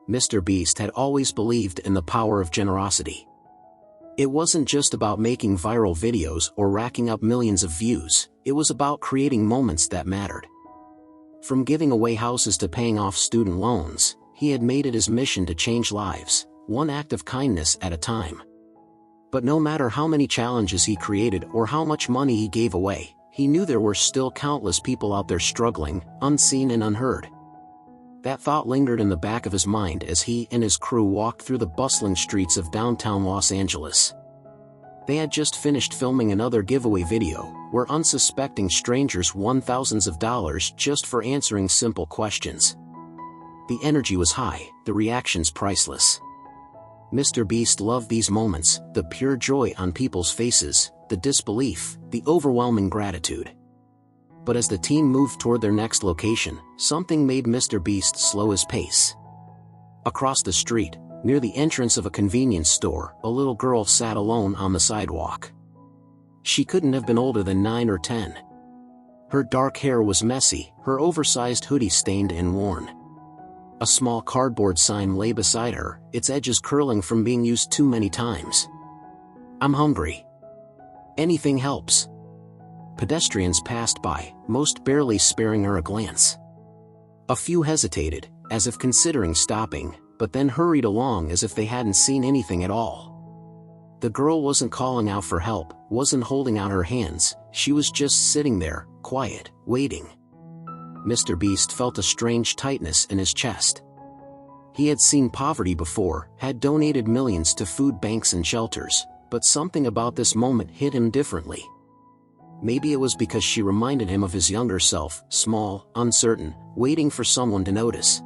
MrBeast had always believed in the power of generosity. It wasn't just about making viral videos or racking up millions of views, it was about creating moments that mattered. From giving away houses to paying off student loans, he had made it his mission to change lives, one act of kindness at a time. But no matter how many challenges he created or how much money he gave away, he knew there were still countless people out there struggling, unseen and unheard. That thought lingered in the back of his mind as he and his crew walked through the bustling streets of downtown Los Angeles. They had just finished filming another giveaway video, where unsuspecting strangers won thousands of dollars just for answering simple questions. The energy was high, the reactions priceless. MrBeast loved these moments, the pure joy on people's faces, the disbelief, the overwhelming gratitude. But as the team moved toward their next location, something made MrBeast slow his pace. Across the street, near the entrance of a convenience store, a little girl sat alone on the sidewalk. She couldn't have been older than 9 or 10. Her dark hair was messy, her oversized hoodie stained and worn. A small cardboard sign lay beside her, its edges curling from being used too many times. "I'm hungry. Anything helps." Pedestrians passed by, most barely sparing her a glance. A few hesitated, as if considering stopping, but then hurried along as if they hadn't seen anything at all. The girl wasn't calling out for help, wasn't holding out her hands, she was just sitting there, quiet, waiting. MrBeast felt a strange tightness in his chest. He had seen poverty before, had donated millions to food banks and shelters, but something about this moment hit him differently. Maybe it was because she reminded him of his younger self, small, uncertain, waiting for someone to notice.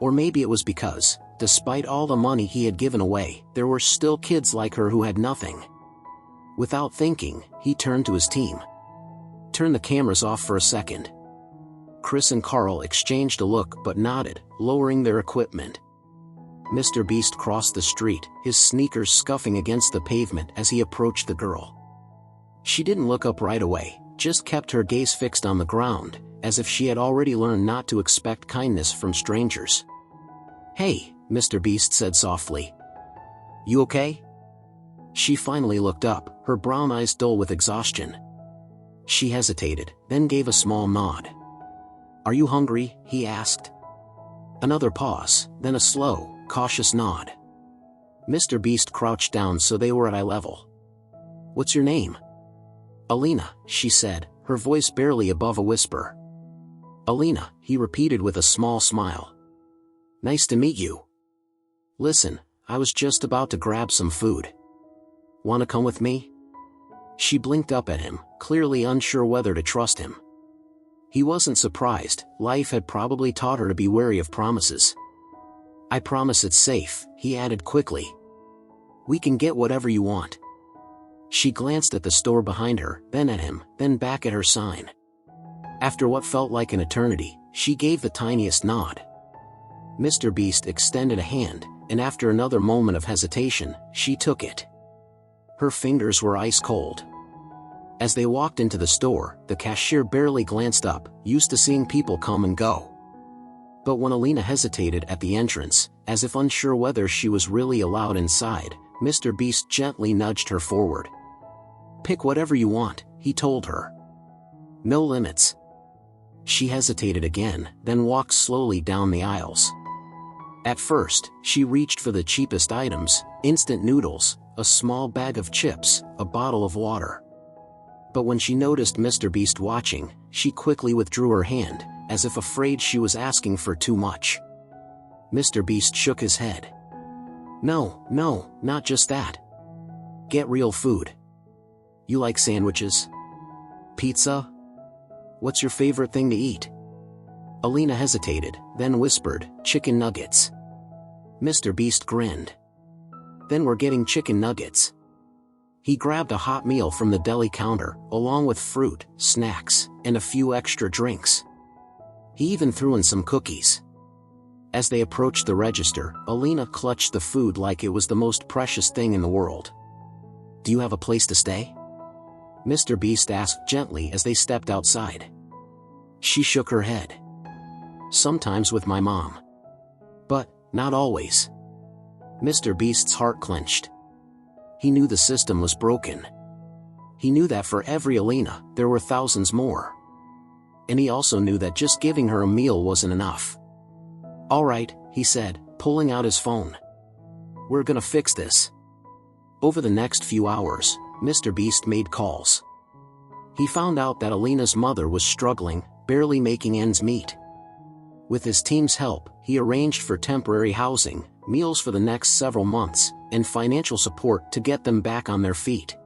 Or maybe it was because, despite all the money he had given away, there were still kids like her who had nothing. Without thinking, he turned to his team. "Turn the cameras off for a second." Chris and Carl exchanged a look but nodded, lowering their equipment. MrBeast crossed the street, his sneakers scuffing against the pavement as he approached the girl. She didn't look up right away, just kept her gaze fixed on the ground, as if she had already learned not to expect kindness from strangers. "Hey," MrBeast said softly. "You okay?" She finally looked up, her brown eyes dull with exhaustion. She hesitated, then gave a small nod. "Are you hungry?" he asked. Another pause, then a slow, cautious nod. MrBeast crouched down so they were at eye level. "What's your name?" "Alina," she said, her voice barely above a whisper. "Alina," he repeated with a small smile. "Nice to meet you. Listen, I was just about to grab some food. Wanna come with me?" She blinked up at him, clearly unsure whether to trust him. He wasn't surprised, life had probably taught her to be wary of promises. "I promise it's safe," he added quickly. "We can get whatever you want." She glanced at the store behind her, then at him, then back at her sign. After what felt like an eternity, she gave the tiniest nod. MrBeast extended a hand, and after another moment of hesitation, she took it. Her fingers were ice cold. As they walked into the store, the cashier barely glanced up, used to seeing people come and go. But when Alina hesitated at the entrance, as if unsure whether she was really allowed inside, MrBeast gently nudged her forward. "Pick whatever you want," he told her. "No limits." She hesitated again, then walked slowly down the aisles. At first, she reached for the cheapest items, instant noodles, a small bag of chips, a bottle of water. But when she noticed MrBeast watching, she quickly withdrew her hand, as if afraid she was asking for too much. MrBeast shook his head. No, not just that. Get real food. You like sandwiches? Pizza? What's your favorite thing to eat?" Alina hesitated, then whispered, "Chicken nuggets." MrBeast grinned. "Then we're getting chicken nuggets." He grabbed a hot meal from the deli counter, along with fruit, snacks, and a few extra drinks. He even threw in some cookies. As they approached the register, Alina clutched the food like it was the most precious thing in the world. "Do you have a place to stay?" MrBeast asked gently as they stepped outside. She shook her head. "Sometimes with my mom. But Not always. MrBeast's heart clenched. He knew the system was broken. He knew that for every Alina, there were thousands more. And he also knew that just giving her a meal wasn't enough. "All right," he said, pulling out his phone. "We're gonna fix this." Over the next few hours, MrBeast made calls. He found out that Alina's mother was struggling, barely making ends meet. With his team's help, he arranged for temporary housing, meals for the next several months, and financial support to get them back on their feet.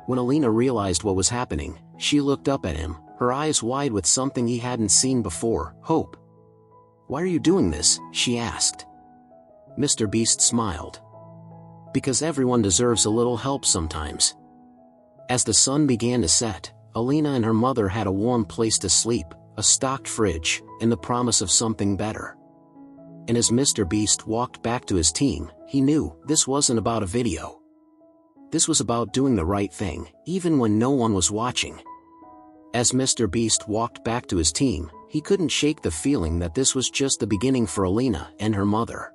When Alina realized what was happening, she looked up at him, her eyes wide with something he hadn't seen before: hope. "Why are you doing this?" she asked. MrBeast smiled. "Because everyone deserves a little help sometimes." As the sun began to set, Alina and her mother had a warm place to sleep, a stocked fridge, and the promise of something better. And as MrBeast walked back to his team, he knew this wasn't about a video. This was about doing the right thing, even when no one was watching. As MrBeast walked back to his team, he couldn't shake the feeling that this was just the beginning for Alina and her mother.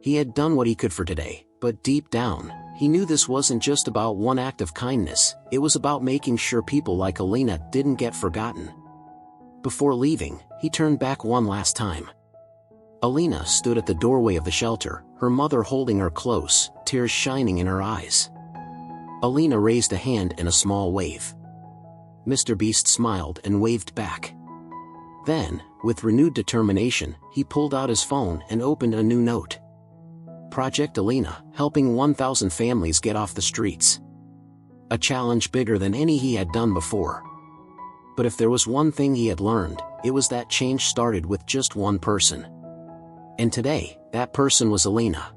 He had done what he could for today, but deep down, he knew this wasn't just about one act of kindness, it was about making sure people like Alina didn't get forgotten. Before leaving, he turned back one last time. Alina stood at the doorway of the shelter, her mother holding her close, tears shining in her eyes. Alina raised a hand in a small wave. MrBeast smiled and waved back. Then, with renewed determination, he pulled out his phone and opened a new note. Project Alina, helping 1,000 families get off the streets. A challenge bigger than any he had done before. But if there was one thing he had learned, it was that change started with just one person. And today, that person was Alina.